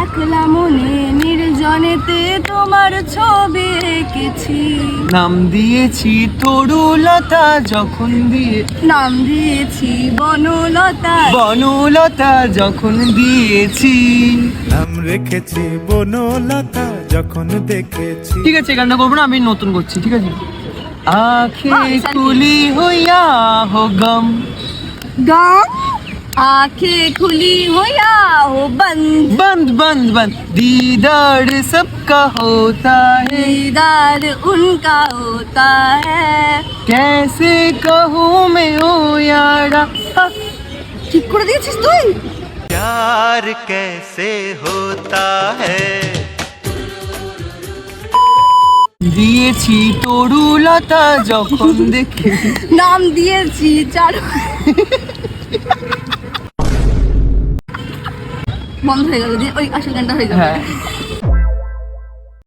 একলা মনে নির্জনেতে তোমার ছবি এঁকেছি। নাম দিয়েছি তরুলতা যখন নাম দিয়েছি বনলতা। বনলতা যখন দিয়েছি। নাম রেখেছি বনলতা যখন দেখেছি। ঠিক আছে, গানটা করবো না, আমি নতুন করছি, ঠিক আছে। आँखें हाँ, खुली हो या हो गम, गम आंखें खुली हो या हो बंद। बंद बंद बंद दीदार सबका होता है। दीदार उनका होता है। कैसे कहूँ मैं ओ यारा। ঠিক করে দিয়েছিস তুই? प्यार कैसे होता है। দিয়েছি তরুলতা যখন দেখে। নাম দিয়েছি চারু। বন্ধ হয়ে গেল, ওই আসল গানটা হয়ে যাবে। হ্যাঁ।